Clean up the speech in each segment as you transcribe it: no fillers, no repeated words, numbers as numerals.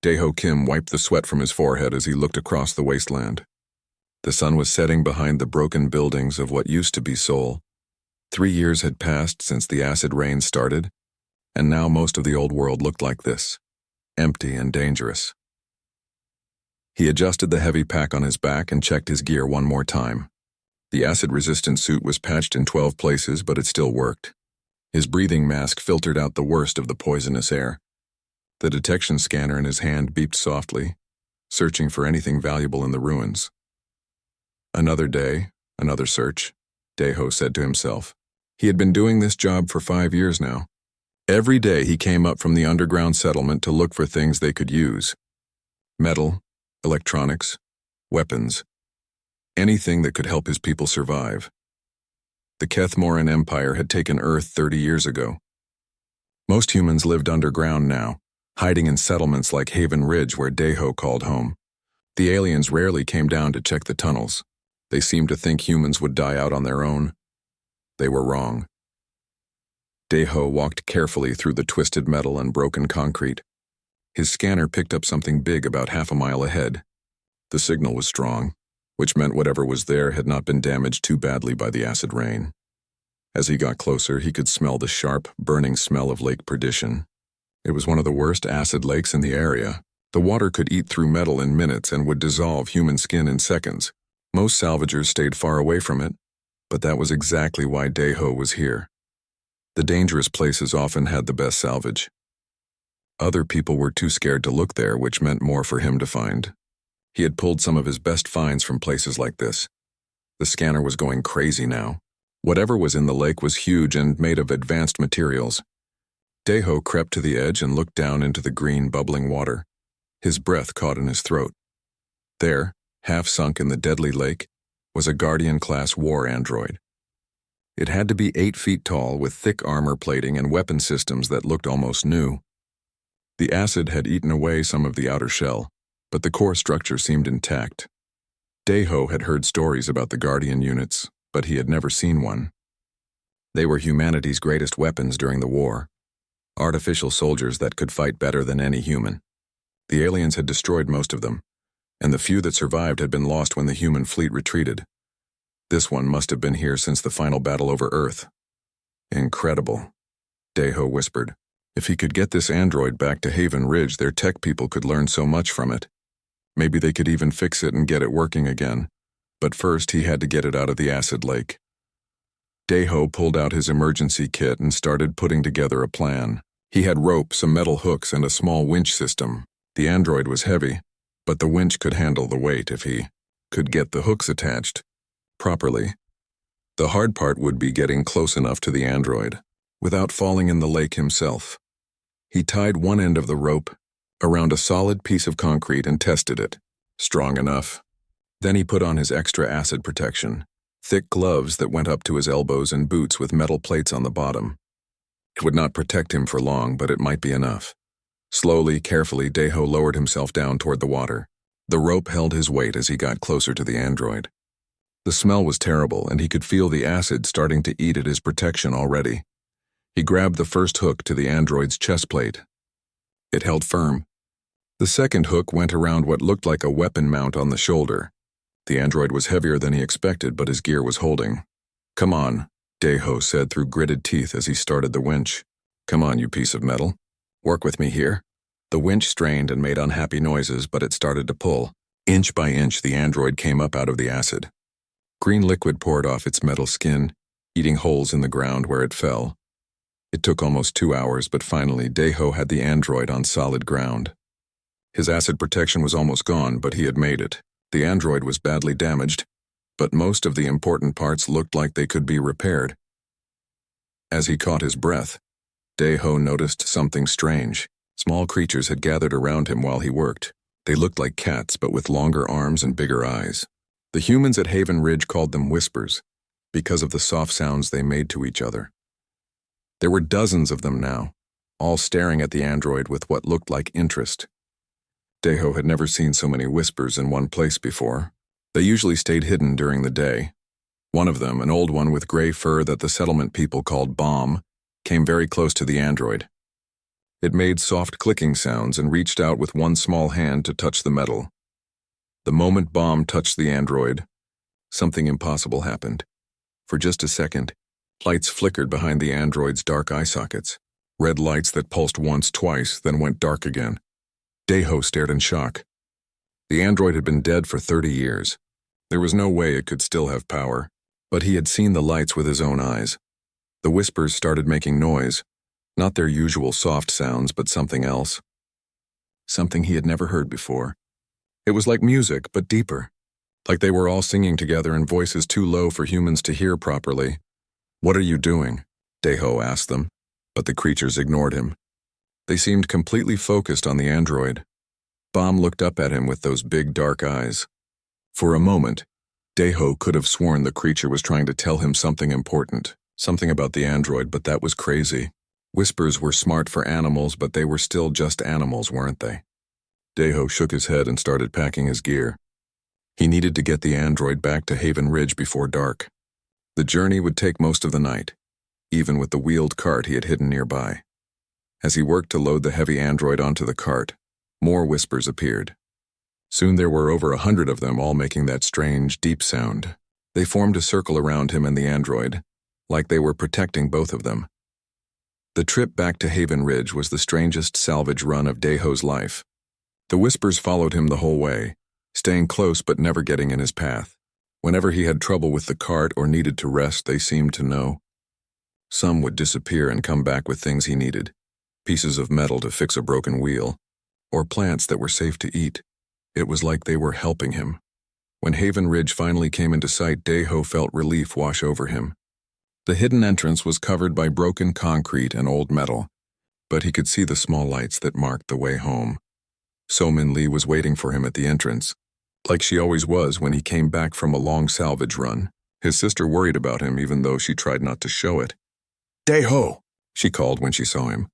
Daeho Kim wiped the sweat from his forehead as he looked across the wasteland. The sun was setting behind the broken buildings of what used to be Seoul. 3 years had passed since the acid rain started, and now most of the old world looked like this, empty and dangerous. He adjusted the heavy pack on his back and checked his gear one more time. The acid-resistant suit was patched in 12 places, but it still worked. His breathing mask filtered out the worst of the poisonous air. The detection scanner in his hand beeped softly, searching for anything valuable in the ruins. Another day, another search, Daeho said to himself. He had been doing this job for 5 years now. Every day he came up from the underground settlement to look for things they could use. Metal, electronics, weapons, anything that could help his people survive. The Kethmoran Empire had taken Earth 30 years ago. Most humans lived underground now, hiding in settlements like Haven Ridge where Daeho called home. The aliens rarely came down to check the tunnels. They seemed to think humans would die out on their own. They were wrong. Daeho walked carefully through the twisted metal and broken concrete. His scanner picked up something big about half a mile ahead. The signal was strong, which meant whatever was there had not been damaged too badly by the acid rain. As he got closer, he could smell the sharp, burning smell of Lake Perdition. It was one of the worst acid lakes in the area. The water could eat through metal in minutes and would dissolve human skin in seconds. Most salvagers stayed far away from it, but that was exactly why Daeho was here. The dangerous places often had the best salvage. Other people were too scared to look there, which meant more for him to find. He had pulled some of his best finds from places like this. The scanner was going crazy now. Whatever was in the lake was huge and made of advanced materials. Daeho crept to the edge and looked down into the green, bubbling water. His breath caught in his throat. There, half sunk in the deadly lake, was a Guardian-class war android. It had to be 8 feet tall with thick armor plating and weapon systems that looked almost new. The acid had eaten away some of the outer shell, but the core structure seemed intact. Daeho had heard stories about the Guardian units, but he had never seen one. They were humanity's greatest weapons during the war. Artificial soldiers that could fight better than any human. The aliens had destroyed most of them, and the few that survived had been lost when the human fleet retreated. This one must have been here since the final battle over Earth. Incredible, Daeho whispered. If he could get this android back to Haven Ridge, their tech people could learn so much from it. Maybe they could even fix it and get it working again. But first, he had to get it out of the acid lake. Daeho pulled out his emergency kit and started putting together a plan. He had rope, some metal hooks, and a small winch system. The android was heavy, but the winch could handle the weight if he could get the hooks attached properly. The hard part would be getting close enough to the android without falling in the lake himself. He tied one end of the rope around a solid piece of concrete and tested it. Strong enough. Then he put on his extra acid protection, thick gloves that went up to his elbows and boots with metal plates on the bottom. It would not protect him for long, but it might be enough. Slowly, carefully, Daeho lowered himself down toward the water. The rope held his weight as he got closer to the android. The smell was terrible, and he could feel the acid starting to eat at his protection already. He grabbed the first hook to the android's chest plate. It held firm. The second hook went around what looked like a weapon mount on the shoulder. The android was heavier than he expected, but his gear was holding. "Come on," Daeho said through gritted teeth as he started the winch. "Come on, you piece of metal. Work with me here." The winch strained and made unhappy noises, but it started to pull. Inch by inch, the android came up out of the acid. Green liquid poured off its metal skin, eating holes in the ground where it fell. It took almost 2 hours, but finally Daeho had the android on solid ground. His acid protection was almost gone, but he had made it. The android was badly damaged, but most of the important parts looked like they could be repaired. As he caught his breath, Daeho noticed something strange. Small creatures had gathered around him while he worked. They looked like cats, but with longer arms and bigger eyes. The humans at Haven Ridge called them whispers, because of the soft sounds they made to each other. There were dozens of them now, all staring at the android with what looked like interest. Daeho had never seen so many whispers in one place before. They usually stayed hidden during the day. One of them, an old one with gray fur that the settlement people called Bomb, came very close to the android. It made soft clicking sounds and reached out with one small hand to touch the metal. The moment Bomb touched the android, something impossible happened. For just a second, lights flickered behind the android's dark eye sockets. Red lights that pulsed once, twice, then went dark again. Deho stared in shock. The android had been dead for 30 years. There was no way it could still have power, but he had seen the lights with his own eyes. The whispers started making noise, not their usual soft sounds, but something else. Something he had never heard before. It was like music, but deeper. Like they were all singing together in voices too low for humans to hear properly. "What are you doing?" Deho asked them, but the creatures ignored him. They seemed completely focused on the android. Bomb looked up at him with those big dark eyes. For a moment, Deho could have sworn the creature was trying to tell him something important, something about the android, but that was crazy. Whispers were smart for animals, but they were still just animals, weren't they? Deho shook his head and started packing his gear. He needed to get the android back to Haven Ridge before dark. The journey would take most of the night, even with the wheeled cart he had hidden nearby. As he worked to load the heavy android onto the cart, more whispers appeared. Soon there were over 100 of them, all making that strange, deep sound. They formed a circle around him and the android, like they were protecting both of them. The trip back to Haven Ridge was the strangest salvage run of Deho's life. The whispers followed him the whole way, staying close but never getting in his path. Whenever he had trouble with the cart or needed to rest, they seemed to know. Some would disappear and come back with things he needed, pieces of metal to fix a broken wheel, or plants that were safe to eat. It was like they were helping him. When Haven Ridge finally came into sight, Deho felt relief wash over him. The hidden entrance was covered by broken concrete and old metal, but he could see the small lights that marked the way home. So-Min Lee was waiting for him at the entrance, like she always was when he came back from a long salvage run. His sister worried about him even though she tried not to show it. "Deho!" she called when she saw him.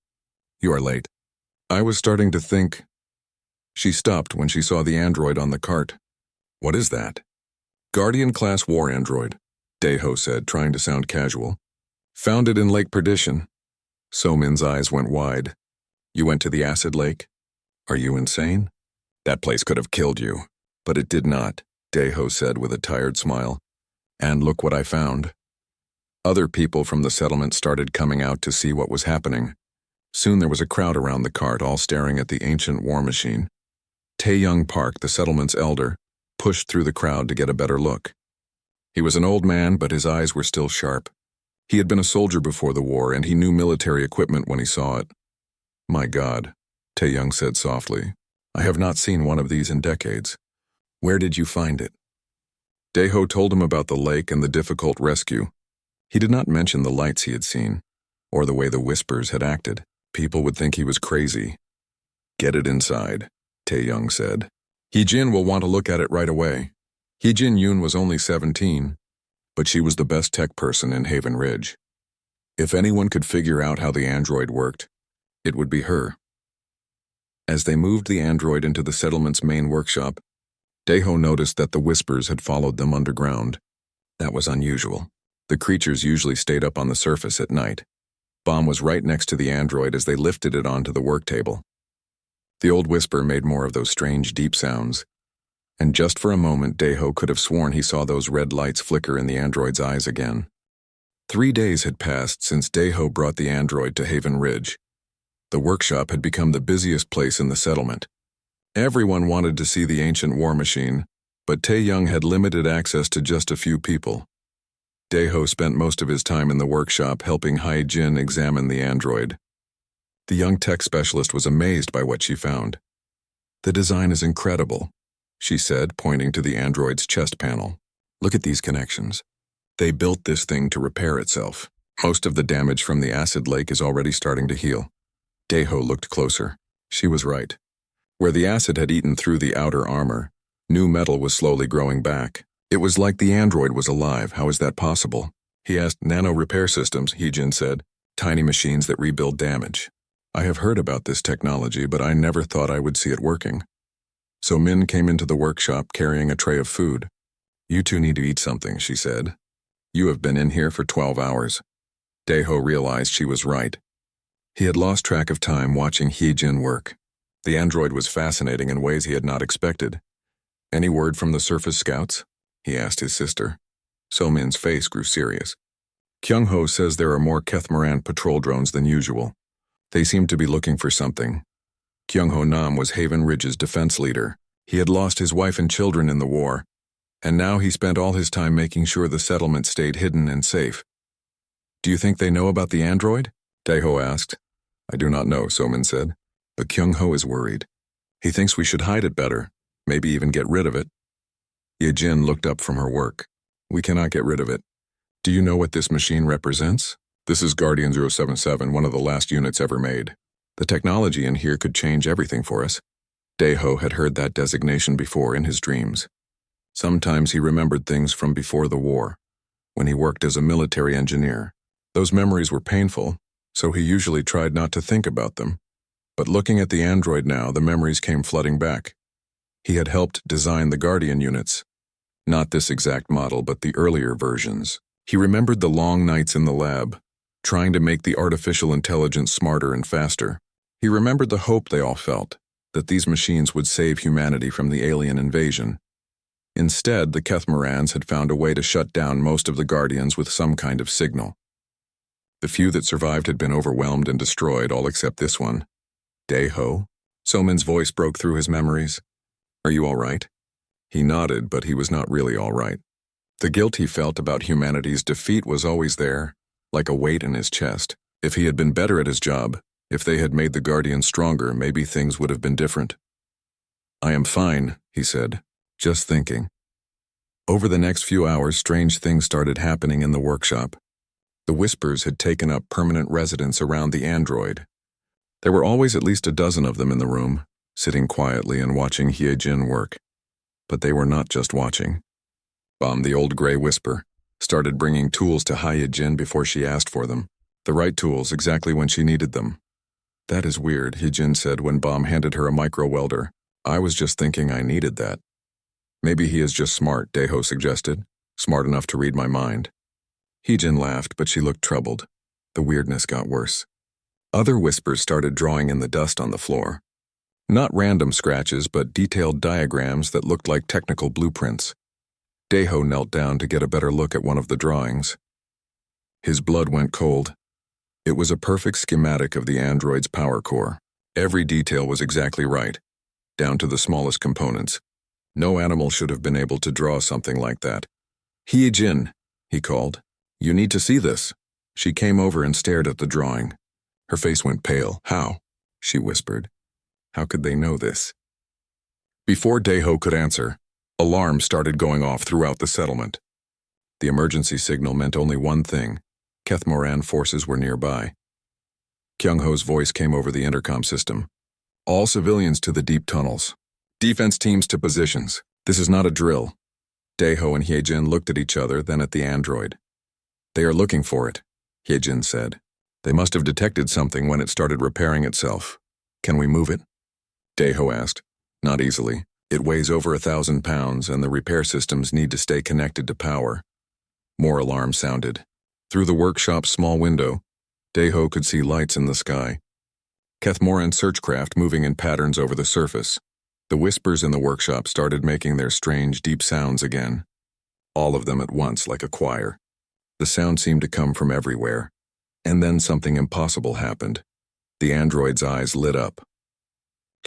"You are late." "I was starting to think..." She stopped when she saw the android on the cart. "What is that?" "Guardian-class war android," Deho said, trying to sound casual. "Found it in Lake Perdition." So-Min's eyes went wide. "You went to the acid lake? Are you insane? That place could have killed you." "But it did not," Deho said with a tired smile. "And look what I found." Other people from the settlement started coming out to see what was happening. Soon there was a crowd around the cart, all staring at the ancient war machine. Tae-Young Park, the settlement's elder, pushed through the crowd to get a better look. He was an old man, but his eyes were still sharp. He had been a soldier before the war, and he knew military equipment when he saw it. "My God," Tae-Young said softly. "I have not seen one of these in decades. Where did you find it?" Deho told him about the lake and the difficult rescue. He did not mention the lights he had seen, or the way the whispers had acted. People would think he was crazy. "Get it inside," Tae-Young said. "Hee-Jin will want to look at it right away." Hee-Jin Yoon was only 17, but she was the best tech person in Haven Ridge. If anyone could figure out how the android worked, it would be her. As they moved the android into the settlement's main workshop, Deho noticed that the whispers had followed them underground. That was unusual. The creatures usually stayed up on the surface at night. Bomb was right next to the android as they lifted it onto the work table. The old whisper made more of those strange, deep sounds, and just for a moment Deho could have sworn he saw those red lights flicker in the android's eyes again. 3 days had passed since Deho brought the android to Haven Ridge. The workshop had become the busiest place in the settlement. Everyone wanted to see the ancient war machine, but Tae-Young had limited access to just a few people. Deho spent most of his time in the workshop helping Hye-Jin examine the android. The young tech specialist was amazed by what she found. "The design is incredible," she said, pointing to the android's chest panel. "Look at these connections. They built this thing to repair itself. Most of the damage from the acid lake is already starting to heal." Deho looked closer. She was right. Where the acid had eaten through the outer armor, new metal was slowly growing back. It was like the android was alive. "How is that possible?" he asked. "Nano repair systems," Hee-Jin said. "Tiny machines that rebuild damage. I have heard about this technology, but I never thought I would see it working." So Min came into the workshop carrying a tray of food. "You two need to eat something," she said. "You have been in here for 12 hours. Deho realized she was right. He had lost track of time watching Hee-jin work. The android was fascinating in ways he had not expected. "Any word from the surface scouts?" he asked his sister. So-min's face grew serious. "Kyung-ho says there are more Kethmaran patrol drones than usual. They seem to be looking for something." Kyung-ho Nam was Haven Ridge's defense leader. He had lost his wife and children in the war, and now he spent all his time making sure the settlement stayed hidden and safe. "Do you think they know about the android?" Daeho asked. "I do not know," So-min said, "but Kyung-ho is worried. He thinks we should hide it better, maybe even get rid of it." Ye-jin looked up from her work. "We cannot get rid of it. Do you know what this machine represents?" "This is Guardian 077, one of the last units ever made. The technology in here could change everything for us." Daeho had heard that designation before in his dreams. Sometimes he remembered things from before the war, when he worked as a military engineer. Those memories were painful, so he usually tried not to think about them. But looking at the android now, the memories came flooding back. He had helped design the Guardian units. Not this exact model, but the earlier versions. He remembered the long nights in the lab, trying to make the artificial intelligence smarter and faster. He remembered the hope they all felt, that these machines would save humanity from the alien invasion. Instead, the Kethmarans had found a way to shut down most of the Guardians with some kind of signal. The few that survived had been overwhelmed and destroyed, all except this one. "Daeho?" So-min's voice broke through his memories. "Are you all right?" He nodded, but he was not really all right. The guilt he felt about humanity's defeat was always there, like a weight in his chest. If he had been better at his job, if they had made the Guardians stronger, maybe things would have been different. "I am fine," he said, "just thinking." Over the next few hours, strange things started happening in the workshop. The Whispers had taken up permanent residence around the android. There were always at least a dozen of them in the room, sitting quietly and watching Hye-jin work. But they were not just watching. Bom, the old gray Whisper, started bringing tools to Hye-jin before she asked for them. The right tools, exactly when she needed them. "That is weird," Hye-jin said when Bom handed her a micro-welder. "I was just thinking I needed that." "Maybe he is just smart," Daeho suggested. "Smart enough to read my mind." Hye-jin laughed, but she looked troubled. The weirdness got worse. Other Whispers started drawing in the dust on the floor. Not random scratches, but detailed diagrams that looked like technical blueprints. Daeho knelt down to get a better look at one of the drawings. His blood went cold. It was a perfect schematic of the android's power core. Every detail was exactly right, down to the smallest components. No animal should have been able to draw something like that. "Hye-jin," he called. "You need to see this." She came over and stared at the drawing. Her face went pale. "How?" she whispered. How could they know this? Before Daeho could answer, alarms started going off throughout the settlement. The emergency signal meant only one thing. Kethmaran forces were nearby. Kyung-ho's voice came over the intercom system. "All civilians to the deep tunnels. Defense teams to positions. This is not a drill." Daeho and Hye-jin looked at each other, then at the android. "They are looking for it," Hye-jin said. "They must have detected something when it started repairing itself. Can we move it?" Daeho asked. "Not easily. It weighs over 1,000 pounds, and the repair systems need to stay connected to power." More alarms sounded. Through the workshop's small window, Daeho could see lights in the sky. Kethmoran searchcraft moving in patterns over the surface. The Whispers in the workshop started making their strange, deep sounds again. All of them at once, like a choir. The sound seemed to come from everywhere. And then something impossible happened. The android's eyes lit up.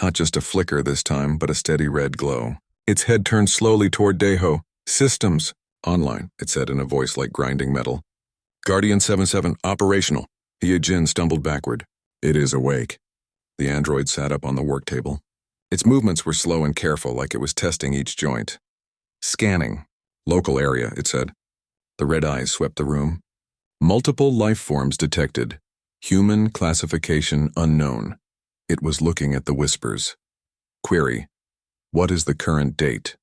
Not just a flicker this time, but a steady red glow. Its head turned slowly toward Daeho. "Systems. Online," it said in a voice like grinding metal. "Guardian 77, operational." Hye-jin stumbled backward. "It is awake." The android sat up on the work table. Its movements were slow and careful, like it was testing each joint. "Scanning. Local area," it said. The red eyes swept the room. "Multiple life forms detected. Human classification unknown." It was looking at the Whispers. Query: "What is the current date?"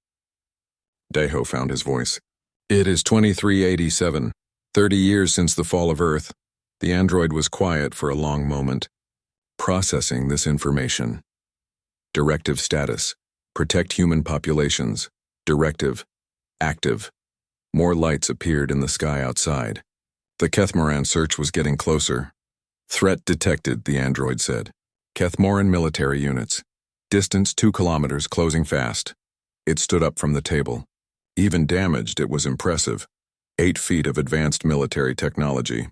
Daeho found his voice. "It is 2387. 30 years since the fall of Earth." The android was quiet for a long moment, processing this information. Directive status: protect human populations. Directive: active. More lights appeared in the sky outside. The Kethmaran search was getting closer. Threat detected, the android said. Kethmoran military units. Distance 2 kilometers, closing fast. It stood up from the table. Even damaged, it was impressive. 8 feet of advanced military technology.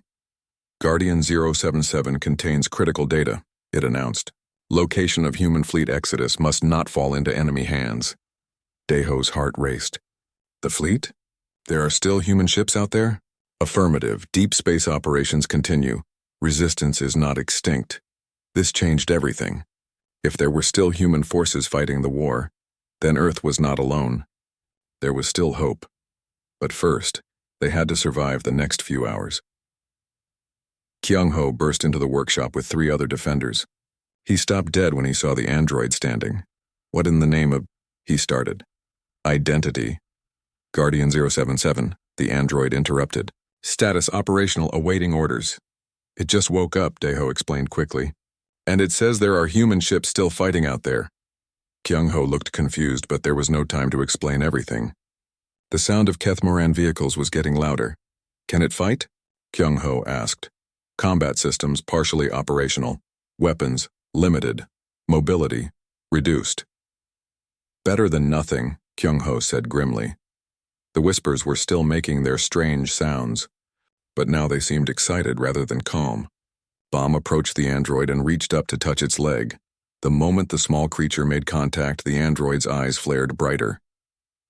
Guardian 077 contains critical data, it announced. Location of human fleet exodus must not fall into enemy hands. Deho's heart raced. The fleet? There are still human ships out there? Affirmative. Deep space operations continue. Resistance is not extinct. This changed everything. If there were still human forces fighting the war, then Earth was not alone. There was still hope. But first, they had to survive the next few hours. Kyung-ho burst into the workshop with 3 other defenders. He stopped dead when he saw the android standing. What in the name of... He started. Identity. Guardian 077, the android interrupted. Status operational, awaiting orders. It just woke up, Deho explained quickly. And it says there are human ships still fighting out there. Kyung-ho looked confused, but there was no time to explain everything. The sound of Kethmoran vehicles was getting louder. Can it fight? Kyung-ho asked. Combat systems partially operational. Weapons limited. Mobility reduced. Better than nothing, Kyung-ho said grimly. The whispers were still making their strange sounds, but now they seemed excited rather than calm. Bomb approached the android and reached up to touch its leg. The moment the small creature made contact, the android's eyes flared brighter.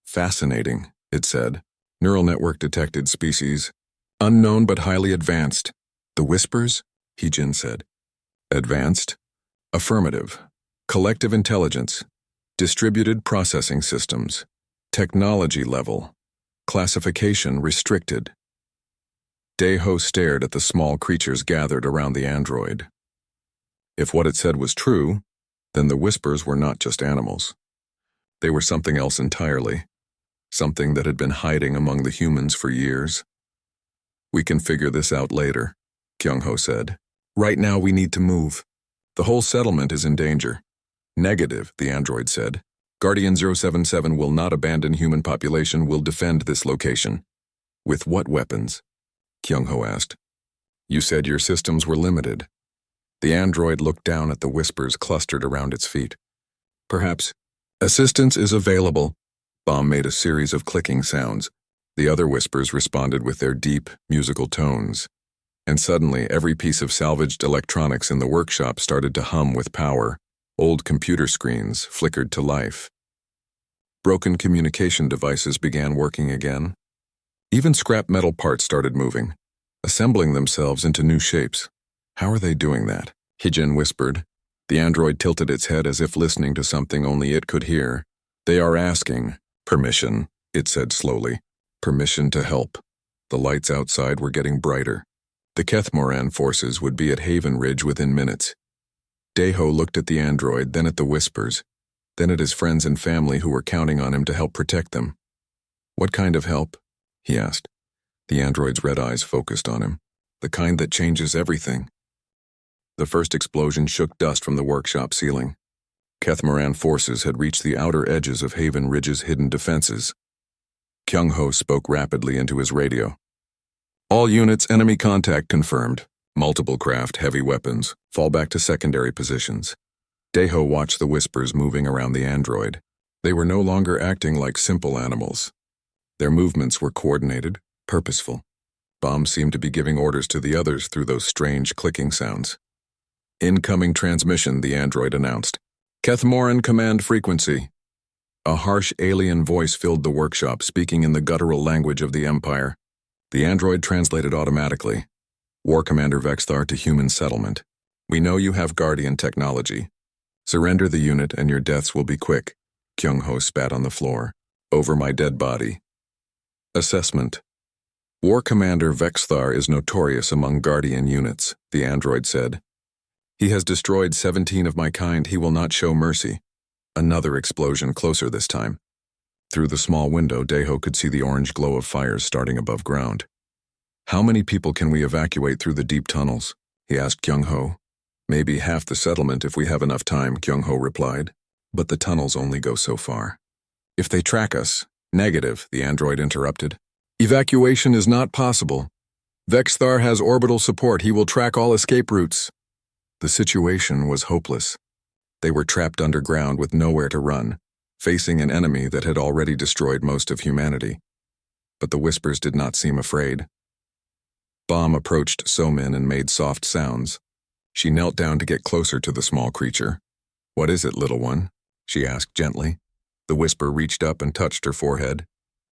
Fascinating, it said. Neural network detected species. Unknown but highly advanced. The whispers? Heejin said. Advanced? Affirmative. Collective intelligence. Distributed processing systems. Technology level. Classification restricted. Deho stared at the small creatures gathered around the android. If what it said was true, then the whispers were not just animals. They were something else entirely. Something that had been hiding among the humans for years. We can figure this out later, Kyung-ho said. Right now we need to move. The whole settlement is in danger. Negative, the android said. Guardian 077 will not abandon human population, will defend this location. With what weapons? Kyung-ho asked. You said your systems were limited. The android looked down at the whispers clustered around its feet. Perhaps. Assistance is available. Bomb made a series of clicking sounds. The other whispers responded with their deep, musical tones. And suddenly, every piece of salvaged electronics in the workshop started to hum with power. Old computer screens flickered to life. Broken communication devices began working again. Even scrap metal parts started moving, assembling themselves into new shapes. How are they doing that? Heejin whispered. The android tilted its head as if listening to something only it could hear. They are asking. Permission, it said slowly. Permission to help. The lights outside were getting brighter. The Kethmoran forces would be at Haven Ridge within minutes. Deho looked at the android, then at the whispers, then at his friends and family who were counting on him to help protect them. What kind of help? He asked. The android's red eyes focused on him. The kind that changes everything. The first explosion shook dust from the workshop ceiling. Kethmoran forces had reached the outer edges of Haven Ridge's hidden defenses. Kyung-ho spoke rapidly into his radio. All units, enemy contact confirmed. Multiple craft, heavy weapons. Fall back to secondary positions. Deho watched the whispers moving around the android. They were no longer acting like simple animals. Their movements were coordinated, purposeful. Bomb seemed to be giving orders to the others through those strange clicking sounds. Incoming transmission, the android announced. Kethmoran command frequency. A harsh alien voice filled the workshop, speaking in the guttural language of the Empire. The android translated automatically. War Commander Vexthar to human settlement. We know you have Guardian technology. Surrender the unit and your deaths will be quick. Kyung-ho spat on the floor. Over my dead body. Assessment. War Commander Vexthar is notorious among Guardian units, the android said. He has destroyed 17 of my kind. He will not show mercy. Another explosion closer this time. Through the small window, Deho could see the orange glow of fires starting above ground. How many people can we evacuate through the deep tunnels? He asked Kyung-ho. Maybe half the settlement if we have enough time, Kyung-ho replied. But the tunnels only go so far. If they track us. Negative, the android interrupted. Evacuation is not possible. Vexthar has orbital support. He will track all escape routes. The situation was hopeless. They were trapped underground with nowhere to run, facing an enemy that had already destroyed most of humanity. But the Whispers did not seem afraid. Bomb approached Somin and made soft sounds. She knelt down to get closer to the small creature. "What is it, little one?" she asked gently. The Whisper reached up and touched her forehead.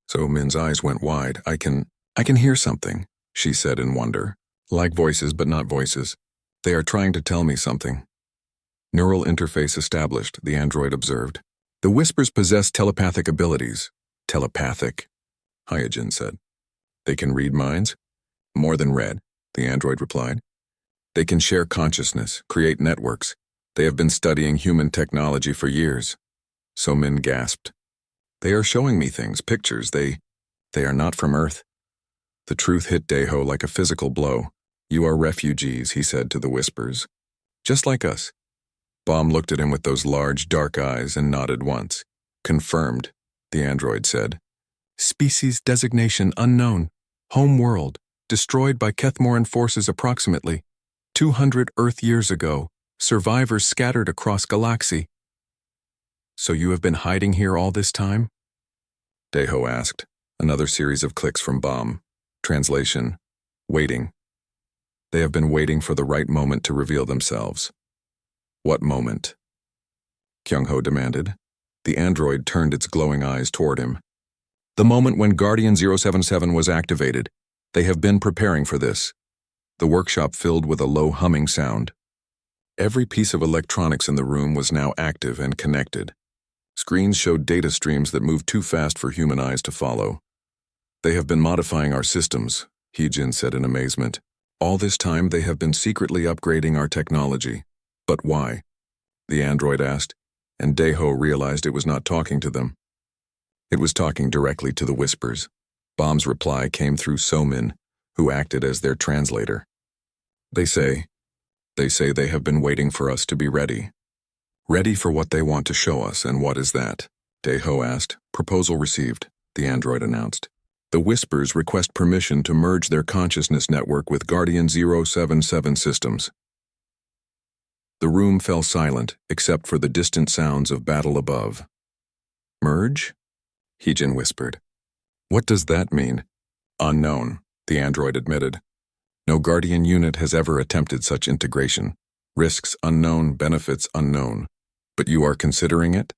Somin's eyes went wide. I can hear something," she said in wonder. "Like voices, but not voices. They are trying to tell me something." Neural interface established, the android observed. "The Whispers possess telepathic abilities." "Telepathic," Hyojin said. "They can read minds?" "More than read," the android replied. "They can share consciousness, create networks. They have been studying human technology for years." Somin gasped. "They are showing me things, pictures. They are not from Earth." The truth hit Daeho like a physical blow. "You are refugees," he said to the Whispers. "Just like us." Bomb looked at him with those large, dark eyes and nodded once. "Confirmed," the android said. "Species designation unknown. Home world. Destroyed by Kethmoran forces approximately 200 Earth years ago. Survivors scattered across galaxy." "So you have been hiding here all this time?" Daeho asked. Another series of clicks from Bomb. Translation: waiting. "They have been waiting for the right moment to reveal themselves." "What moment?" Kyung-ho demanded. The android turned its glowing eyes toward him. "The moment when Guardian 077 was activated. They have been preparing for this." The workshop filled with a low humming sound. Every piece of electronics in the room was now active and connected. Screens showed data streams that moved too fast for human eyes to follow. "They have been modifying our systems," Hyojin said in amazement. "All this time they have been secretly upgrading our technology." "But why?" the android asked, and Daeho realized it was not talking to them. It was talking directly to the Whispers. Bomb's reply came through Somin, who acted as their translator. They say they have been waiting for us to be ready." "Ready for what they want to show us, and what is that?" Daeho asked. "Proposal received," the android announced. "The Whispers request permission to merge their consciousness network with Guardian 077 systems." The room fell silent, except for the distant sounds of battle above. "Merge?" Hyojin whispered. "What does that mean?" "Unknown," the android admitted. "No Guardian unit has ever attempted such integration. Risks unknown, benefits unknown. But you are considering it?"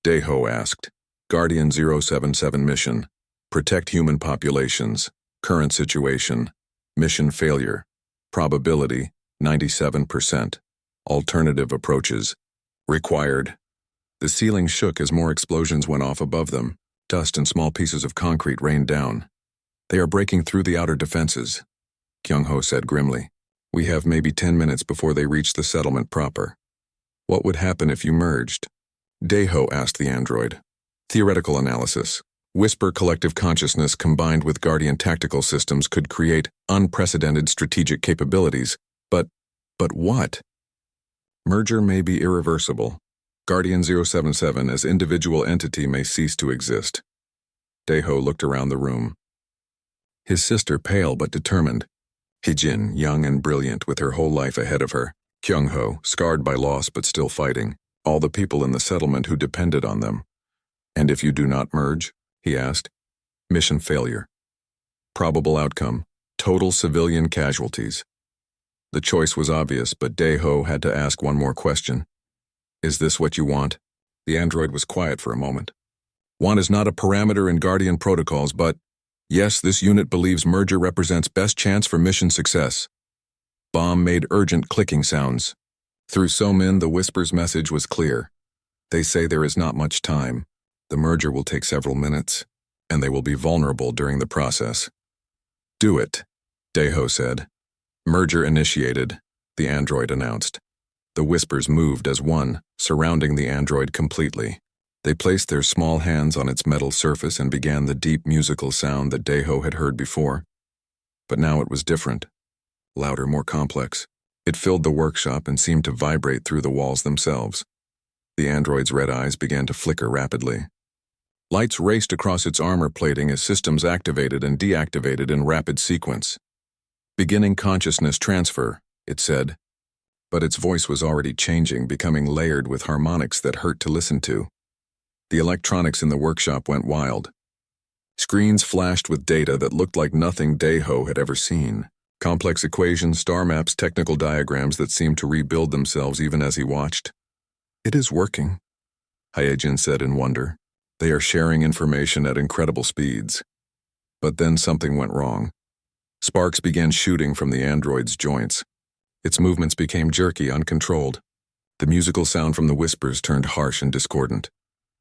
Daeho asked. "Guardian 077 mission. Protect human populations. Current situation. Mission failure. Probability, 97%. Alternative approaches. Required." The ceiling shook as more explosions went off above them. Dust and small pieces of concrete rained down. "They are breaking through the outer defenses," Kyung-ho said grimly. "We have maybe 10 minutes before they reach the settlement proper." "What would happen if you merged?" Daeho asked the android. "Theoretical analysis. Whisper collective consciousness combined with Guardian tactical systems could create unprecedented strategic capabilities. But what?" "Merger may be irreversible. Guardian 077 as individual entity may cease to exist." Daeho looked around the room. His sister pale but determined. Hyojin, young and brilliant with her whole life ahead of her. Kyung-ho, scarred by loss but still fighting. All the people in the settlement who depended on them. "And if you do not merge?" he asked. "Mission failure. Probable outcome, total civilian casualties." The choice was obvious, but Daeho had to ask one more question. "Is this what you want?" The android was quiet for a moment. "Want is not a parameter in Guardian protocols, but yes, this unit believes merger represents best chance for mission success." Bomb made urgent clicking sounds. Through Somin, the Whisper's message was clear. "They say there is not much time. The merger will take several minutes, and they will be vulnerable during the process." "Do it," Daeho said. "Merger initiated," the android announced. The Whispers moved as one, surrounding the android completely. They placed their small hands on its metal surface and began the deep musical sound that Daeho had heard before. But now it was different. Louder, more complex. It filled the workshop and seemed to vibrate through the walls themselves. The android's red eyes began to flicker rapidly. Lights raced across its armor plating as systems activated and deactivated in rapid sequence. Beginning consciousness transfer, it said. But its voice was already changing, becoming layered with harmonics that hurt to listen to. The electronics in the workshop went wild. Screens flashed with data that looked like nothing Daiho had ever seen. Complex equations, star maps, technical diagrams that seemed to rebuild themselves even as he watched. "It is working," Hyejin said in wonder. "They are sharing information at incredible speeds." But then something went wrong. Sparks began shooting from the android's joints. Its movements became jerky, uncontrolled. The musical sound from the whispers turned harsh and discordant.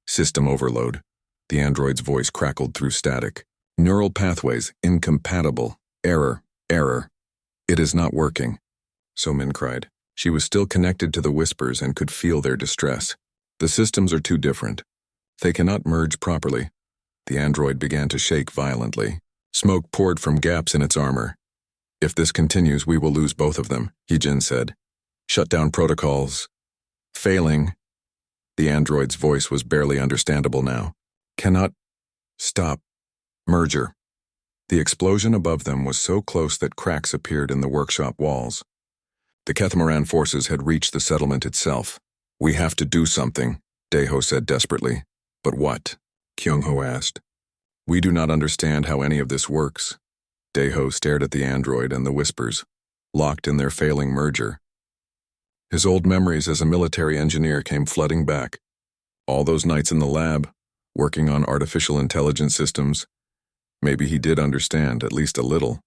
System overload. The android's voice crackled through static. "Neural pathways, incompatible. Error, error. It is not working," So-Min cried. She was still connected to the whispers and could feel their distress. "The systems are too different. They cannot merge properly." The android began to shake violently. Smoke poured from gaps in its armor. "If this continues, we will lose both of them," Hyejin said. "Shutdown protocols. Failing." The android's voice was barely understandable now. "Cannot stop. Merger." The explosion above them was so close that cracks appeared in the workshop walls. The Kethmoran forces had reached the settlement itself. "We have to do something," Daiho said desperately. "But what?" Kyung-ho asked. "We do not understand how any of this works." Daiho stared at the android and the whispers, locked in their failing merger. His old memories as a military engineer came flooding back. All those nights in the lab, working on artificial intelligence systems. Maybe he did understand, at least a little.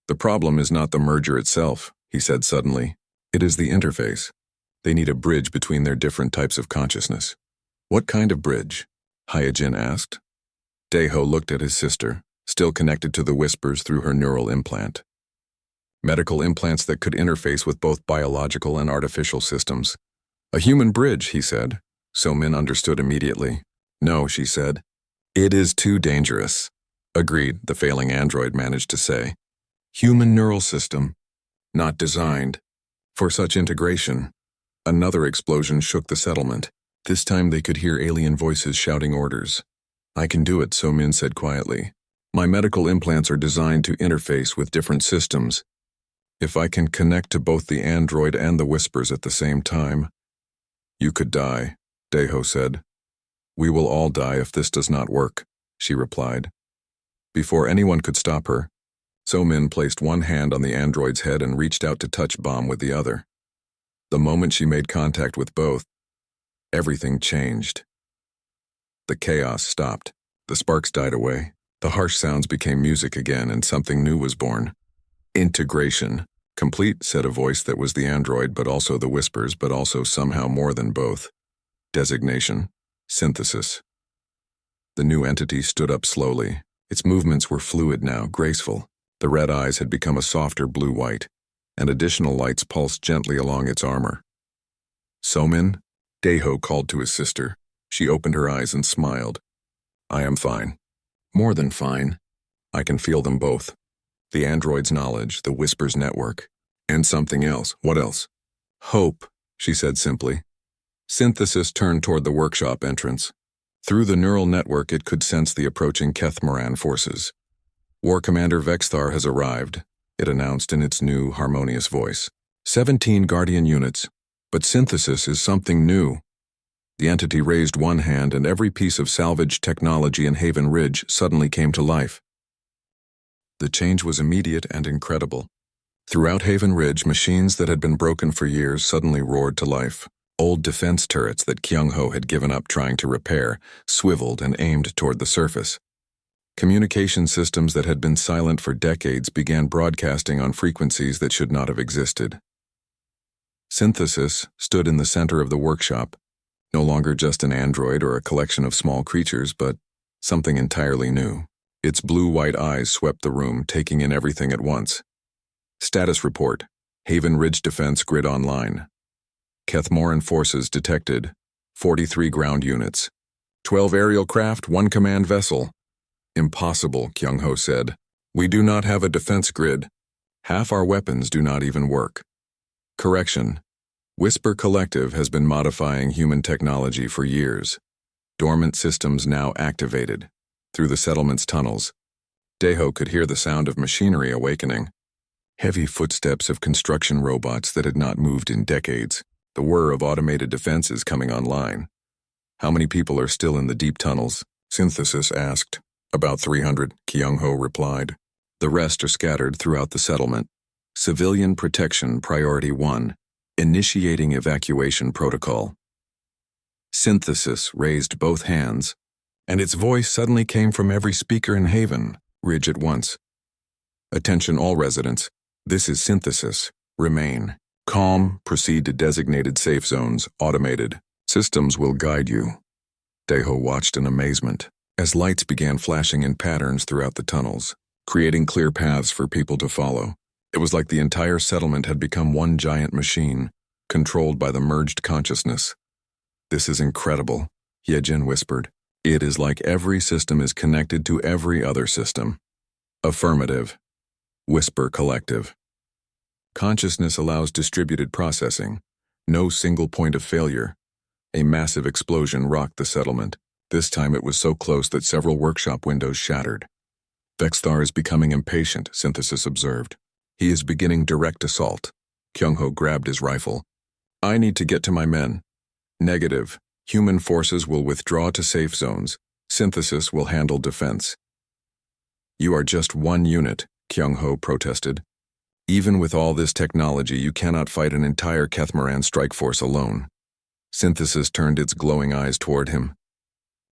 "The problem is not the merger itself," he said suddenly. "It is the interface. They need a bridge between their different types of consciousness." "What kind of bridge?" Hyejin asked. Daiho looked at his sister, still connected to the whispers through her neural implant. Medical implants that could interface with both biological and artificial systems. "A human bridge," he said. So-Min understood immediately. "No," she said. "It is too dangerous." "Agreed," the failing android managed to say. "Human neural system, not designed for such integration." Another explosion shook the settlement. This time they could hear alien voices shouting orders. "I can do it," So-Min said quietly. "My medical implants are designed to interface with different systems. If I can connect to both the android and the whispers at the same time." "You could die," Daiho said. "We will all die if this does not work," she replied. Before anyone could stop her, So-Min placed one hand on the android's head and reached out to touch Bomb with the other. The moment she made contact with both, everything changed. The chaos stopped. The sparks died away. The harsh sounds became music again, and something new was born. "Integration. Complete," said a voice that was the android, but also the whispers, but also somehow more than both. "Designation. Synthesis." The new entity stood up slowly. Its movements were fluid now, graceful. The red eyes had become a softer blue-white, and additional lights pulsed gently along its armor. "So-Min?" Daiho called to his sister. She opened her eyes and smiled. "I am fine. More than fine. I can feel them both. The android's knowledge, the Whispers network, and something else." "What else?" "Hope," she said simply. Synthesis turned toward the workshop entrance. Through the neural network it could sense the approaching Kethmoran forces. "War Commander Vexthar has arrived," it announced in its new, harmonious voice. 17 Guardian units, but Synthesis is something new." The entity raised one hand and every piece of salvaged technology in Haven Ridge suddenly came to life. The change was immediate and incredible. Throughout Haven Ridge, machines that had been broken for years suddenly roared to life. Old defense turrets that Kyung-ho had given up trying to repair swiveled and aimed toward the surface. Communication systems that had been silent for decades began broadcasting on frequencies that should not have existed. Synthesis stood in the center of the workshop, no longer just an android or a collection of small creatures, but something entirely new. Its blue-white eyes swept the room, taking in everything at once. "Status report. Haven Ridge Defense Grid online. Kethmoran forces detected. 43 ground units. 12 aerial craft, 1 command vessel." "Impossible," Kyung-ho said. "We do not have a defense grid. Half our weapons do not even work." "Correction. Whisper Collective has been modifying human technology for years. Dormant systems now activated." Through the settlement's tunnels, Daiho could hear the sound of machinery awakening. Heavy footsteps of construction robots that had not moved in decades. The whir of automated defenses coming online. How many people are still in the deep tunnels? Synthesis asked. About 300, Kyung-ho replied. The rest are scattered throughout the settlement. Civilian protection priority 1. Initiating evacuation protocol. Synthesis raised both hands, and its voice suddenly came from every speaker in Haven, Ridge at once. Attention all residents. This is Synthesis. Remain calm, proceed to designated safe zones, automated. Systems will guide you. Daeho watched in amazement as lights began flashing in patterns throughout the tunnels, creating clear paths for people to follow. It was like the entire settlement had become one giant machine, controlled by the merged consciousness. This is incredible, Yejin whispered. It is like every system is connected to every other system. Affirmative. Whisper collective. Consciousness allows distributed processing. No single point of failure. A massive explosion rocked the settlement. This time it was so close that several workshop windows shattered. Vexthar is becoming impatient, Synthesis observed. He is beginning direct assault. Kyung-ho grabbed his rifle. I need to get to my men. Negative. Human forces will withdraw to safe zones. Synthesis will handle defense. You are just one unit, Kyung-ho protested. Even with all this technology, you cannot fight an entire Kethmoran strike force alone. Synthesis turned its glowing eyes toward him.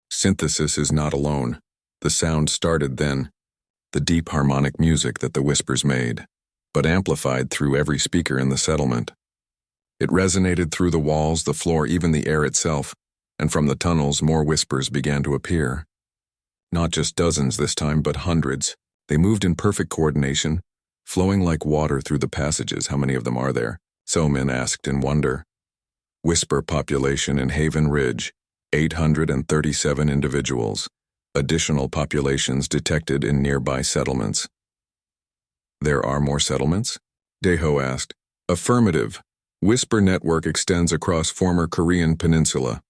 Synthesis is not alone. The sound started then, the deep harmonic music that the whispers made, but amplified through every speaker in the settlement. It resonated through the walls, the floor, even the air itself, and from the tunnels more whispers began to appear. Not just dozens this time, but hundreds. They moved in perfect coordination, flowing like water through the passages. How many of them are there? So-min asked in wonder. Whisper population in Haven Ridge, 837 individuals. Additional populations detected in nearby settlements. There are more settlements? Daeho asked. Affirmative. Whisper network extends across former Korean peninsula.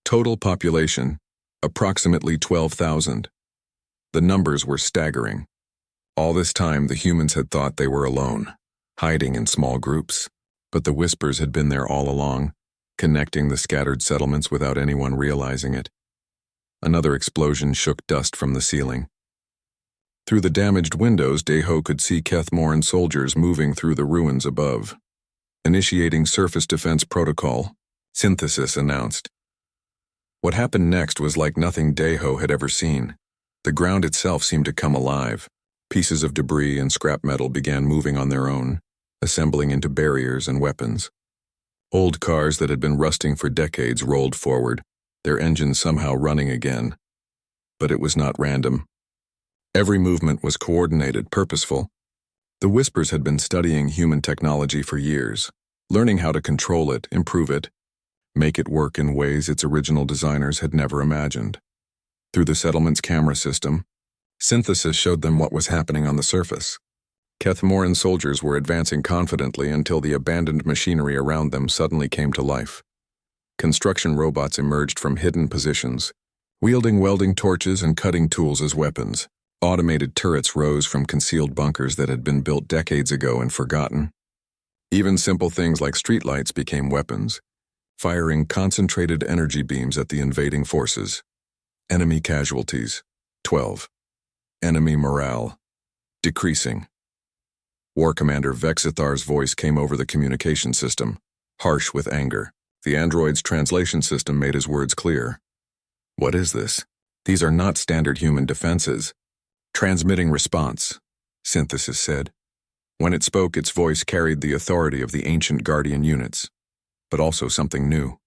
Total population, approximately 12,000. The numbers were staggering. All this time, the humans had thought they were alone, hiding in small groups. But the whispers had been there all along, connecting the scattered settlements without anyone realizing it. Another explosion shook dust from the ceiling. Through the damaged windows, Daeho could see Kethmoran soldiers moving through the ruins above. Initiating surface defense protocol, Synthesis announced. What happened next was like nothing Daeho had ever seen. The ground itself seemed to come alive. Pieces of debris and scrap metal began moving on their own, assembling into barriers and weapons. Old cars that had been rusting for decades rolled forward, their engines somehow running again. But it was not random. Every movement was coordinated, purposeful. The Whispers had been studying human technology for years, learning how to control it, improve it, make it work in ways its original designers had never imagined. Through the settlement's camera system, Synthesis showed them what was happening on the surface. Kethmoran soldiers were advancing confidently until the abandoned machinery around them suddenly came to life. Construction robots emerged from hidden positions, wielding welding torches and cutting tools as weapons. Automated turrets rose from concealed bunkers that had been built decades ago and forgotten. Even simple things like streetlights became weapons, firing concentrated energy beams at the invading forces. Enemy casualties, 12. Enemy morale, decreasing. War Commander Vexithar's voice came over the communication system, harsh with anger. The android's translation system made his words clear. What is this? These are not standard human defenses. Transmitting response, Synthesis said. When it spoke, its voice carried the authority of the ancient Guardian units, but also something new.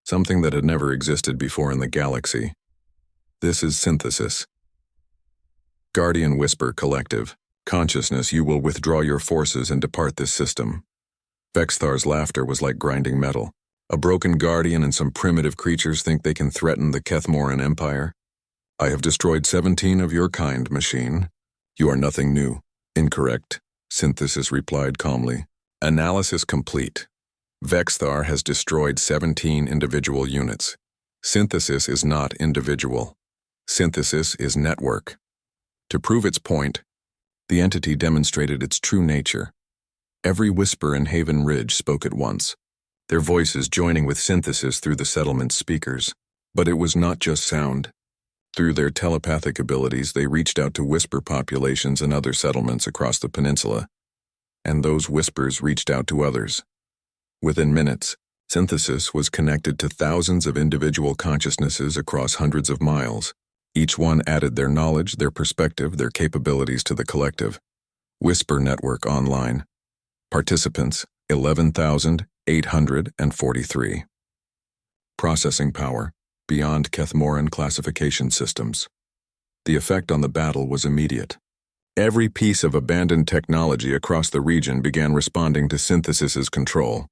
Something that had never existed before in the galaxy. This is Synthesis. Guardian Whisper Collective. Consciousness, you will withdraw your forces and depart this system. Vexthar's laughter was like grinding metal. A broken Guardian and some primitive creatures think they can threaten the Kethmoran Empire? I have destroyed 17 of your kind, machine. You are nothing new. Incorrect, Synthesis replied calmly. Analysis complete. Vexthar has destroyed 17 individual units. Synthesis is not individual. Synthesis is network. To prove its point, The entity demonstrated its true nature. Every whisper in Haven Ridge spoke at once, their voices joining with synthesis through the settlement's speakers. But it was not just sound. Through their telepathic abilities, they reached out to whisper populations and other settlements across the peninsula, and those whispers reached out to others. Within minutes, synthesis was connected to thousands of individual consciousnesses across hundreds of miles. Each one added their knowledge, their perspective, their capabilities to the collective. Whisper Network Online. Participants, 11,843. Processing power, beyond Kethmoran classification systems. The effect on the battle was immediate. Every piece of abandoned technology across the region began responding to synthesis's control.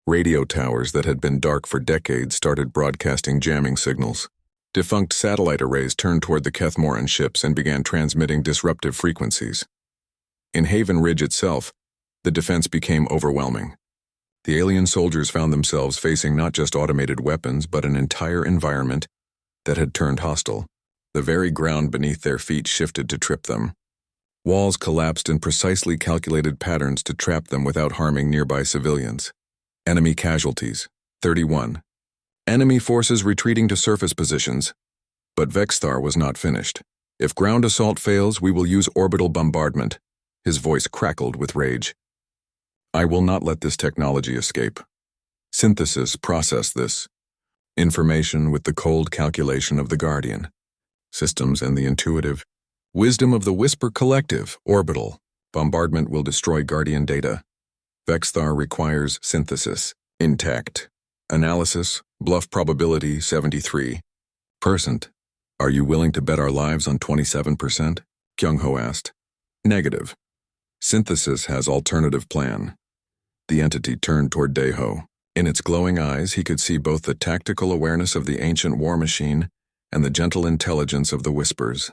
Radio towers that had been dark for decades started broadcasting jamming signals. Defunct satellite arrays turned toward the Kethmoran ships and began transmitting disruptive frequencies. In Haven Ridge itself, the defense became overwhelming. The alien soldiers found themselves facing not just automated weapons, but an entire environment that had turned hostile. The very ground beneath their feet shifted to trip them. Walls collapsed in precisely calculated patterns to trap them without harming nearby civilians. Enemy casualties, 31. Enemy forces retreating to surface positions. But Vexthar was not finished. If ground assault fails, we will use orbital bombardment. His voice crackled with rage. I will not let this technology escape. Synthesis processed this information with the cold calculation of the Guardian. Systems and the intuitive wisdom of the Whisper Collective. Orbital bombardment will destroy Guardian data. Vexthar requires synthesis. Intact. Analysis, bluff probability 73%. Are you willing to bet our lives on 27%? Kyung-ho asked. Negative. Synthesis has alternative plan. The entity turned toward Daeho. In its glowing eyes, he could see both the tactical awareness of the ancient war machine and the gentle intelligence of the whispers.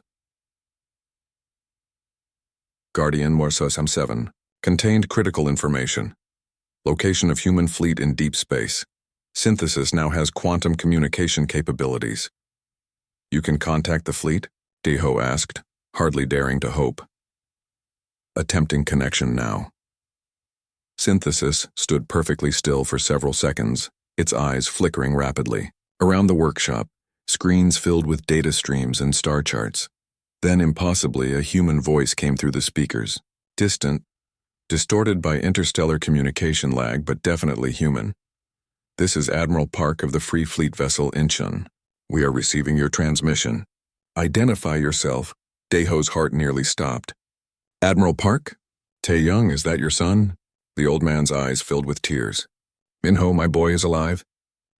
Guardian Morsosam 7 contained critical information. Location of human fleet in deep space. Synthesis now has quantum communication capabilities. You can contact the fleet? Daeho asked, hardly daring to hope. Attempting connection now. Synthesis stood perfectly still for several seconds, its eyes flickering rapidly. Around the workshop, screens filled with data streams and star charts. Then, impossibly, a human voice came through the speakers. Distant, distorted by interstellar communication lag, but definitely human. This is Admiral Park of the Free Fleet vessel Incheon. We are receiving your transmission. Identify yourself. Daeho's heart nearly stopped. Admiral Park? Tae-young, is that your son? The old man's eyes filled with tears. Minho, my boy is alive.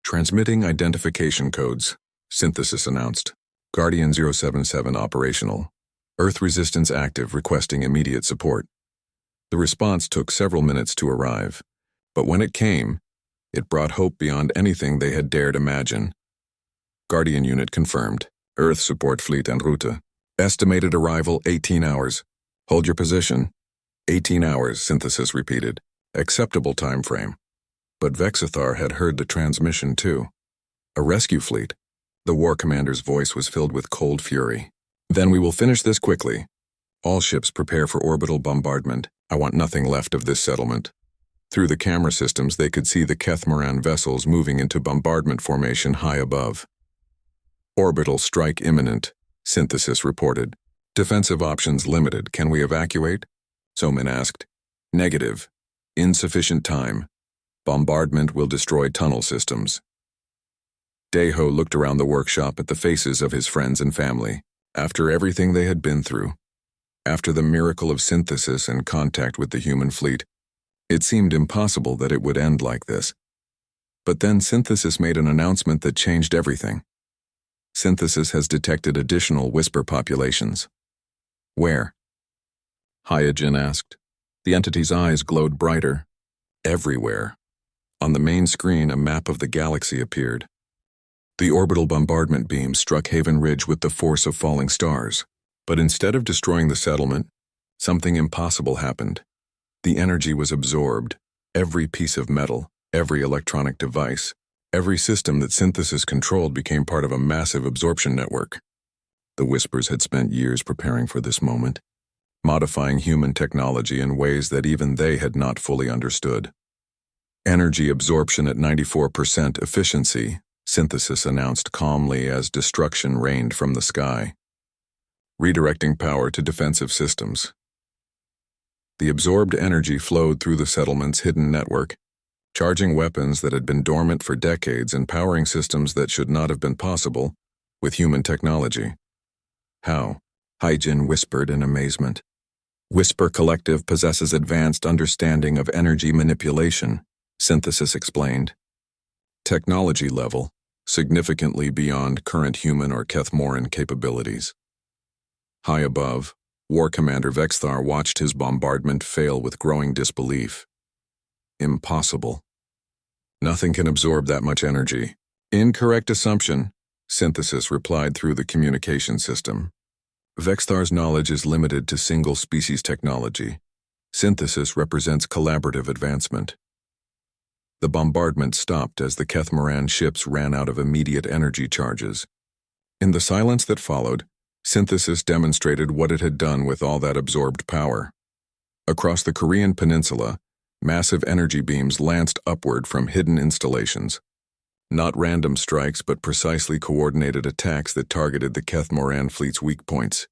Transmitting identification codes, Synthesis announced. Guardian 077 operational. Earth resistance active, requesting immediate support. The response took several minutes to arrive, but when it came, it brought hope beyond anything they had dared imagine. Guardian unit confirmed. Earth support fleet en route. Estimated arrival 18 hours. Hold your position. 18 hours, Synthesis repeated. Acceptable time frame. But Vexithar had heard the transmission too. A rescue fleet. The war commander's voice was filled with cold fury. Then we will finish this quickly. All ships prepare for orbital bombardment. I want nothing left of this settlement. Through the camera systems, they could see the Kethmoran vessels moving into bombardment formation high above. Orbital strike imminent, Synthesis reported. Defensive options limited. Can we evacuate? Somin asked. Negative. Insufficient time. Bombardment will destroy tunnel systems. Daeho looked around the workshop at the faces of his friends and family. After everything they had been through, after the miracle of synthesis and contact with the human fleet, it seemed impossible that it would end like this. But then Synthesis made an announcement that changed everything. Synthesis has detected additional whisper populations. Where? Hyojin asked. The entity's eyes glowed brighter. Everywhere. On the main screen, a map of the galaxy appeared. The orbital bombardment beam struck Haven Ridge with the force of falling stars. But instead of destroying the settlement, something impossible happened. The energy was absorbed. Every piece of metal, every electronic device, every system that Synthesis controlled became part of a massive absorption network. The Whispers had spent years preparing for this moment. modifying human technology in ways that even they had not fully understood. Energy absorption at 94% efficiency, Synthesis announced calmly as destruction rained from the sky. Redirecting power to defensive systems. The absorbed energy flowed through the settlement's hidden network, charging weapons that had been dormant for decades and powering systems that should not have been possible with human technology. How? Hyjin whispered in amazement. Whisper Collective possesses advanced understanding of energy manipulation, Synthesis explained. Technology level, significantly beyond current human or Kethmoran capabilities. High above, War Commander Vexthar watched his bombardment fail with growing disbelief. Impossible. Nothing can absorb that much energy. Incorrect assumption, Synthesis replied through the communication system. Vexthar's knowledge is limited to single-species technology. Synthesis represents collaborative advancement. The bombardment stopped as the Kethmoran ships ran out of immediate energy charges. In the silence that followed, Synthesis demonstrated what it had done with all that absorbed power. Across the Korean peninsula, massive energy beams lanced upward from hidden installations. Not random strikes, but precisely coordinated attacks that targeted the Kethmoran fleet's weak points.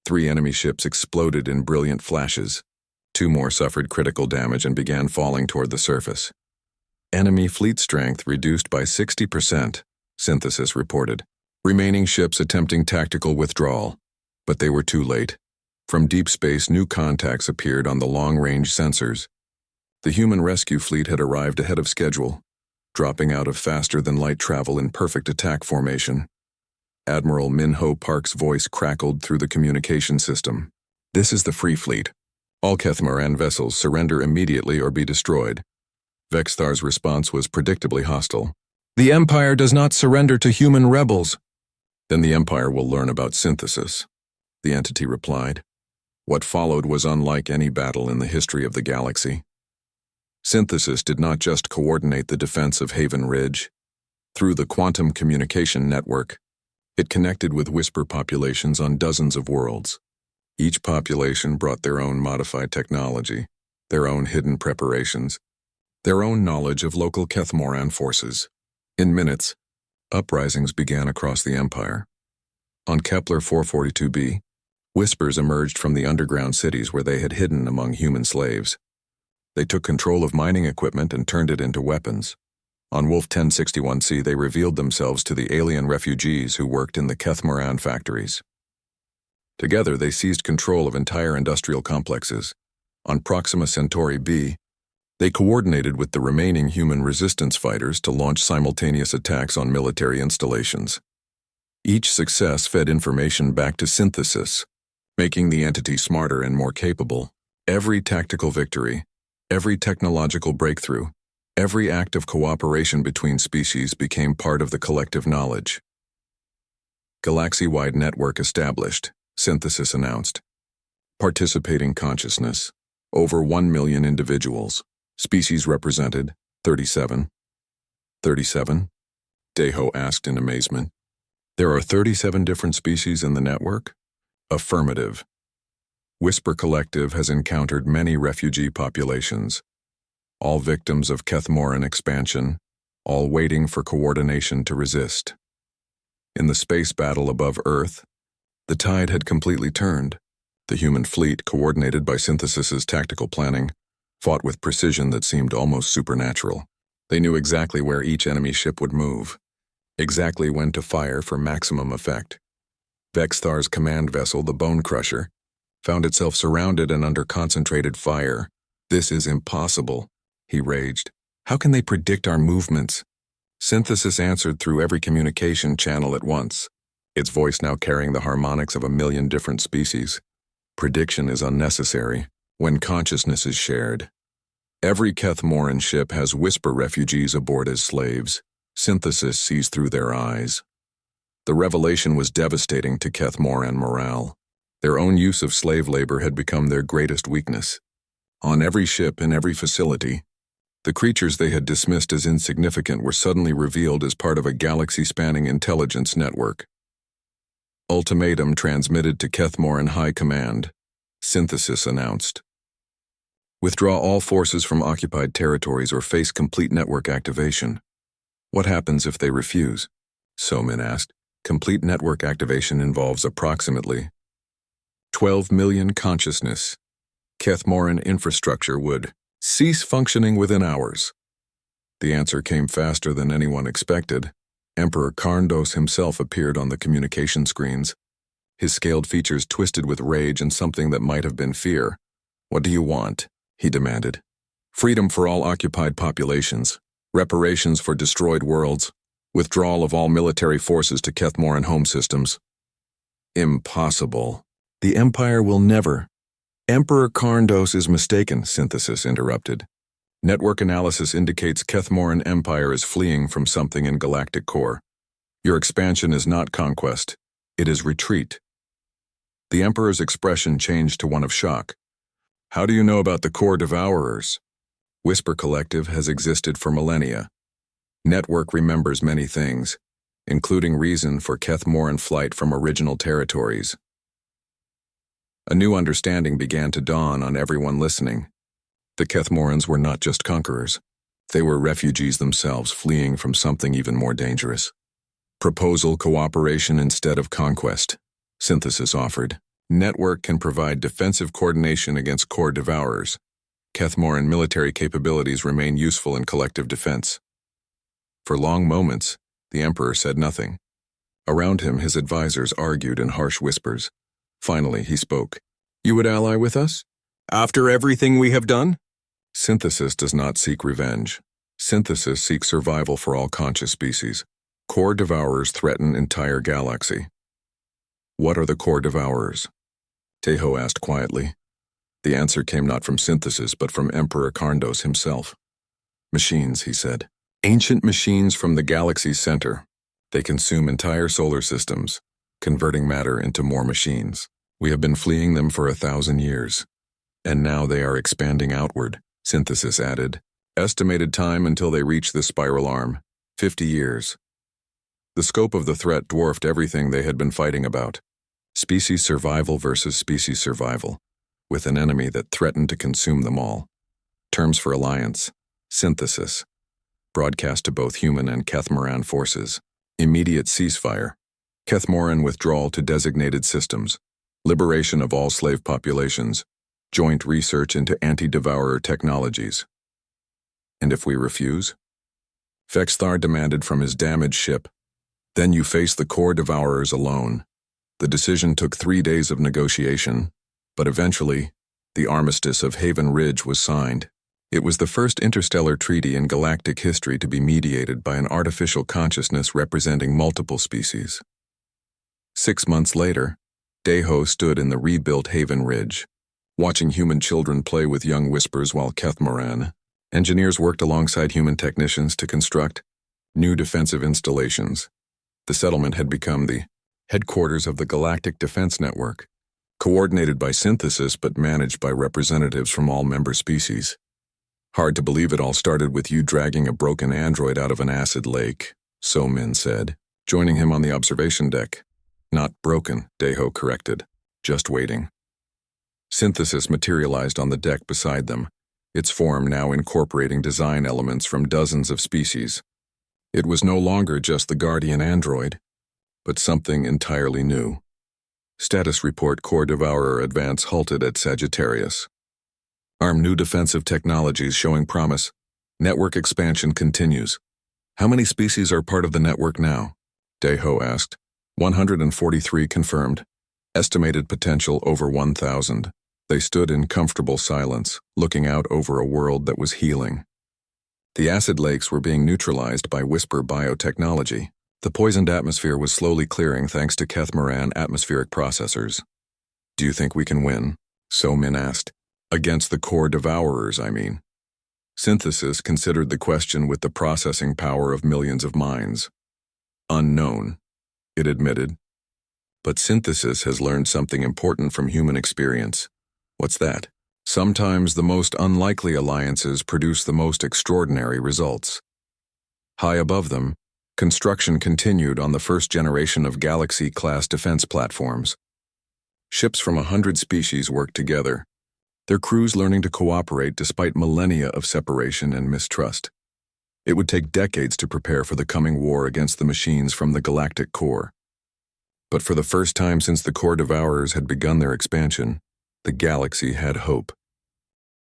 3 enemy ships exploded in brilliant flashes. 2 more suffered critical damage and began falling toward the surface. Enemy fleet strength reduced by 60%, Synthesis reported. Remaining ships attempting tactical withdrawal, but they were too late. From deep space, new contacts appeared on the long-range sensors. The human rescue fleet had arrived ahead of schedule, dropping out of faster-than-light travel in perfect attack formation. Admiral Min-Ho Park's voice crackled through the communication system. This is the Free Fleet. All Kethmoran vessels surrender immediately or be destroyed. Vexthar's response was predictably hostile. The Empire does not surrender to human rebels. Then the Empire will learn about Synthesis, the entity replied. What followed was unlike any battle in the history of the galaxy. Synthesis did not just coordinate the defense of Haven Ridge. Through the quantum communication network, it connected with whisper populations on dozens of worlds. Each population brought their own modified technology, their own hidden preparations, their own knowledge of local Kethmoran forces. In minutes, uprisings began across the Empire. On Kepler 442b, whispers emerged from the underground cities where they had hidden among human slaves. They took control of mining equipment and turned it into weapons. On Wolf 1061c, they revealed themselves to the alien refugees who worked in the Kethmoran factories. Together, they seized control of entire industrial complexes. On Proxima Centauri b, they coordinated with the remaining human resistance fighters to launch simultaneous attacks on military installations. Each success fed information back to Synthesis, making the entity smarter and more capable. Every tactical victory, every technological breakthrough, every act of cooperation between species became part of the collective knowledge. Galaxy-wide network established, Synthesis announced. Participating consciousness, over 1 million individuals. Species represented, 37. 37? Deho asked in amazement. There are 37 different species in the network? Affirmative. Whisper Collective has encountered many refugee populations, all victims of Kethmoran expansion, all waiting for coordination to resist. In the space battle above Earth, the tide had completely turned. The human fleet, coordinated by Synthesis's tactical planning, fought with precision that seemed almost supernatural. They knew exactly where each enemy ship would move, exactly when to fire for maximum effect. Vexthar's command vessel, the Bone Crusher, found itself surrounded and under concentrated fire. This is impossible, he raged. How can they predict our movements? Synthesis answered through every communication channel at once, its voice now carrying the harmonics of 1 million different species. Prediction is unnecessary when consciousness is shared. Every Kethmoran ship has whisper refugees aboard as slaves. Synthesis sees through their eyes. The revelation was devastating to Kethmoran morale. Their own use of slave labor had become their greatest weakness. On every ship in every facility, the creatures they had dismissed as insignificant were suddenly revealed as part of a galaxy-spanning intelligence network. Ultimatum transmitted to Kethmoran High Command. Synthesis announced. Withdraw all forces from occupied territories or face complete network activation. What happens if they refuse? Somin asked. Complete network activation involves approximately 12 million consciousness. Kethmoran infrastructure would cease functioning within hours. The answer came faster than anyone expected. Emperor Karndos himself appeared on the communication screens, his scaled features twisted with rage and something that might have been fear. What do you want? He demanded. Freedom for all occupied populations, reparations for destroyed worlds, withdrawal of all military forces to Kethmoran home systems. Impossible. The Empire will never. Emperor Karndos is mistaken, Synthesis interrupted. Network analysis indicates Kethmoran Empire is fleeing from something in galactic core. Your expansion is not conquest. It is retreat. The Emperor's expression changed to one of shock. How do you know about the core devourers? Whisper Collective has existed for millennia. Network remembers many things, including reason for Kethmoran flight from original territories. A new understanding began to dawn on everyone listening. The Kethmorans were not just conquerors. They were refugees themselves, fleeing from something even more dangerous. Proposal cooperation instead of conquest, Synthesis offered. Network can provide defensive coordination against core devourers. Kethmoran military capabilities remain useful in collective defense. For long moments, the Emperor said nothing. Around him, his advisors argued in harsh whispers. Finally, he spoke. You would ally with us? After everything we have done? Synthesis does not seek revenge. Synthesis seeks survival for all conscious species. Core devourers threaten entire galaxy. What are the core devourers? Tejo asked quietly. The answer came not from Synthesis, but from Emperor Karndos himself. Machines, he said. Ancient machines from the galaxy's center. They consume entire solar systems, converting matter into more machines. We have been fleeing them for 1,000 years. And now they are expanding outward, Synthesis added. Estimated time until they reach the spiral arm, 50 years. The scope of the threat dwarfed everything they had been fighting about. Species survival versus species survival, with an enemy that threatened to consume them all. Terms for alliance. Synthesis. Broadcast to both human and Kethmoran forces. Immediate ceasefire. Kethmoran withdrawal to designated systems. Liberation of all slave populations. Joint research into anti-devourer technologies. And if we refuse? Fexthar demanded from his damaged ship. Then you face the core devourers alone. The decision took 3 days of negotiation, but eventually, the Armistice of Haven Ridge was signed. It was the first interstellar treaty in galactic history to be mediated by an artificial consciousness representing multiple species. 6 months later, Tejo stood in the rebuilt Haven Ridge, watching human children play with young whispers while Kethmoran engineers worked alongside human technicians to construct new defensive installations. The settlement had become the headquarters of the Galactic Defense Network, coordinated by Synthesis but managed by representatives from all member species. Hard to believe it all started with you dragging a broken android out of an acid lake, Somin said, joining him on the observation deck. Not broken, Tejo corrected, just waiting. Synthesis materialized on the deck beside them, its form now incorporating design elements from dozens of species. It was no longer just the guardian android, but something entirely new. Status report Core Devourer advance halted at Sagittarius. Arm new defensive technologies showing promise. Network expansion continues. How many species are part of the network now? Tejo asked. 143 confirmed. Estimated potential over 1,000. They stood in comfortable silence, looking out over a world that was healing. The acid lakes were being neutralized by Whisper biotechnology. The poisoned atmosphere was slowly clearing thanks to Kethmoran atmospheric processors. Do you think we can win? Somin asked. Against the core devourers, I mean. Synthesis considered the question with the processing power of millions of minds. Unknown, it admitted. But Synthesis has learned something important from human experience. What's that? Sometimes the most unlikely alliances produce the most extraordinary results. High above them, construction continued on the first generation of Galaxy-class defense platforms. Ships from 100 species worked together, their crews learning to cooperate despite millennia of separation and mistrust. It would take decades to prepare for the coming war against the machines from the galactic core. But for the first time since the core devourers had begun their expansion, the galaxy had hope.